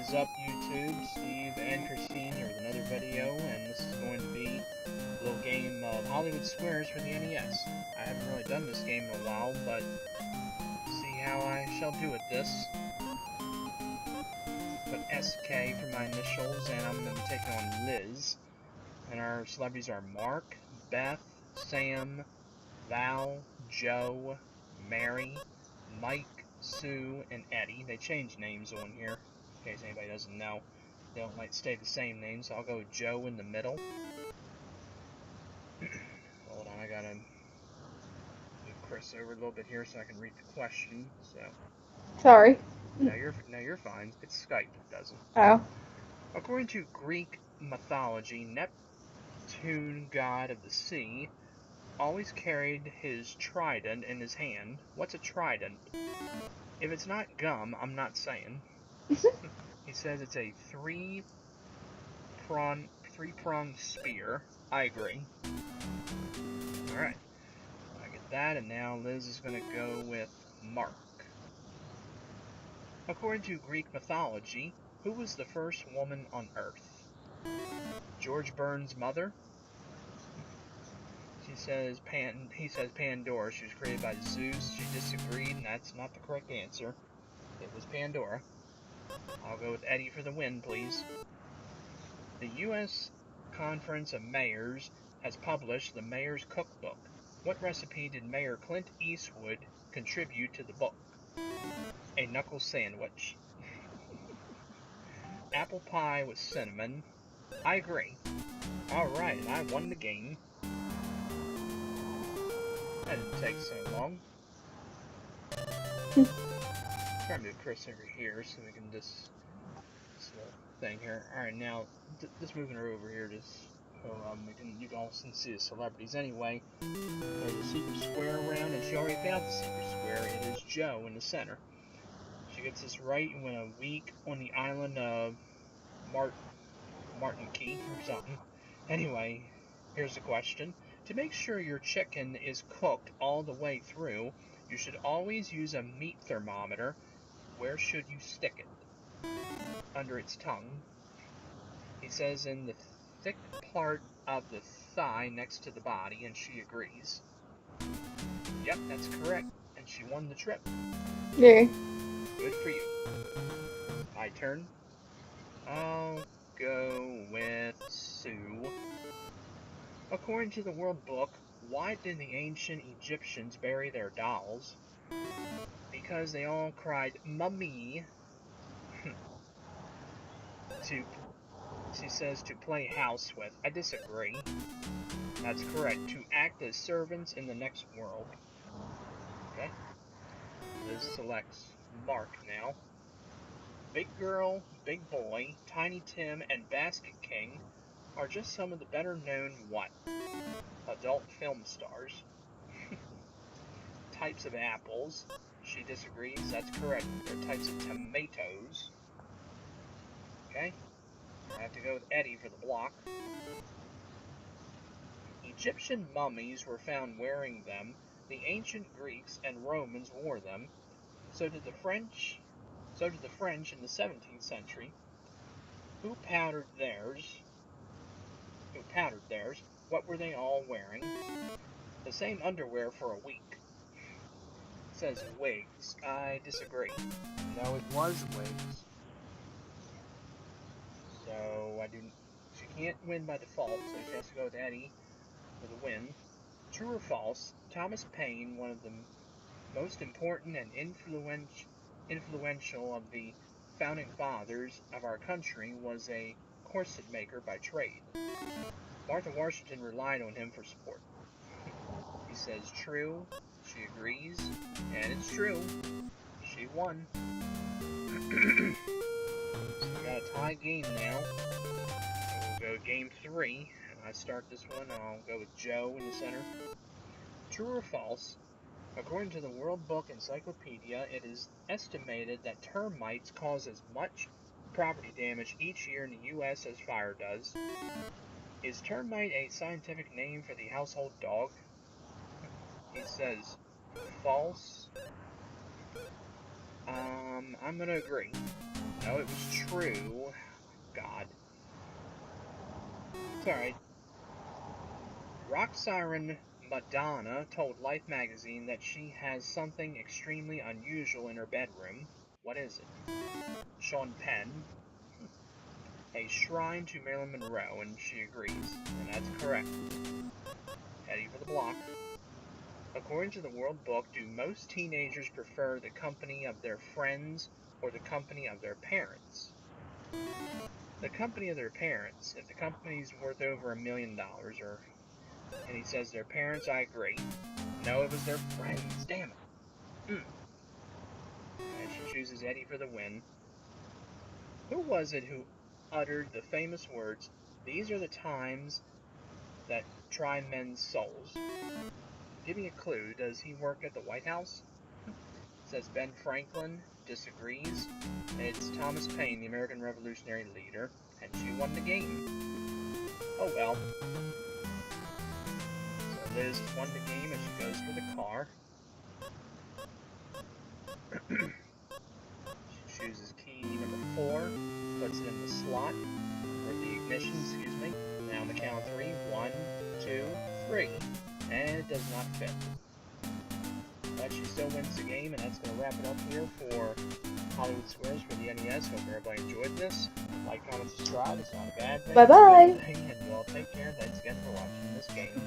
is up, YouTube? Steve and Christine here with another video, and this is going to be a little game of Hollywood Squares for the NES. I haven't really done this game in a while, but see how I shall do with this. Put SK for my initials, and I'm going to be taking on Liz. And our celebrities are Mark, Beth, Sam, Val, Joe, Mary, Mike, Sue, and Eddie. They changed names on here, in case anybody doesn't know. They don't like stay the same names, so I'll go with Joe in the middle. Hold on, I gotta move Chris over a little bit here so I can read the question. So Sorry. No, you're fine. It's Skype that does it. Oh. According to Greek mythology, Neptune, god of the sea, always carried his trident in his hand. What's a trident? If it's not gum, I'm not saying. He says it's a three-pronged spear. I agree. Alright. I get that, and now Liz is going to go with Mark. According to Greek mythology, who was the first woman on Earth? George Burns' mother? He says Pandora. She was created by Zeus. She disagreed, and that's not the correct answer. It was Pandora. I'll go with Eddie for the win, please. The U.S. Conference of Mayors has published the Mayor's Cookbook. What recipe did Mayor Clint Eastwood contribute to the book? A knuckle sandwich. Apple pie with cinnamon. I agree. Alright, and I won the game. That didn't take so long. Try to move Chris over here so we can just this little thing here. Alright, now just moving her over here just so you can all see the celebrities anyway. There's a secret square around, and she already found the secret square. It is Joe in the center. She gets this right and went a week on the island of Martin Key or something. Anyway, here's the question. To make sure your chicken is cooked all the way through, you should always use a meat thermometer. Where should you stick it? Under its tongue. He says in the thick part of the thigh next to the body, and she agrees. Yep, that's correct, and she won the trip. Yeah. Good for you. My turn. I'll go with Sue. According to the World Book, why did the ancient Egyptians bury their dolls? Because they all cried, "Mummy." She says to play house with. I disagree. That's correct. To act as servants in the next world. Okay. Liz selects Mark now. Big Girl, Big Boy, Tiny Tim, and Basket King are just some of the better known what? Adult film stars. Types of apples. She disagrees. That's correct. They're types of tomatoes. Okay. I have to go with Eddie for the block. Egyptian mummies were found wearing them. The ancient Greeks and Romans wore them. So did the French in the 17th century. Who powdered theirs? What were they all wearing? The same underwear for a week. It says wigs. I disagree. No, it was wigs. So she can't win by default, so she has to go with Eddie for the win. True or false, Thomas Paine, one of the most important and influential of the founding fathers of our country, was a corset maker by trade. Martha Washington relied on him for support. He says true. She agrees, and it's true. She won. So we got a tie game now. We'll go game 3. And I start this one. I'll go with Joe in the center. True or false? According to the World Book Encyclopedia, it is estimated that termites cause as much property damage each year in the U.S. as fire does. Is termite a scientific name for the household dog? He says false. I'm gonna agree. No, it was true. God. It's alright. Rock siren Madonna told Life magazine that she has something extremely unusual in her bedroom. What is it? Sean Penn, a shrine to Marilyn Monroe, and she agrees, and that's correct. Eddie for the block. According to the World Book, do most teenagers prefer the company of their friends or the company of their parents? The company of their parents. If the company's worth over $1 million, and he says their parents, I agree. No, it was their friends. Damn it. And she chooses Eddie for the win. Who was it who uttered the famous words, "These are the times that try men's souls"? Give me a clue. Does he work at the White House? Says Ben Franklin disagrees. It's Thomas Paine, the American Revolutionary leader, and she won the game. Oh well. So Liz has won the game as she goes for the car. She chooses key number 4, puts it in the slot, or the ignition, excuse me. Now on the count of 3, 1, 2, 3, and it does not fit. But she still wins the game, and that's going to wrap it up here for Hollywood Squares for the NES. Hope everybody enjoyed this. Like, comment, subscribe. It's not a bad thing. Bye-bye. It's a good thing, and you all take care. Thanks again for watching this game.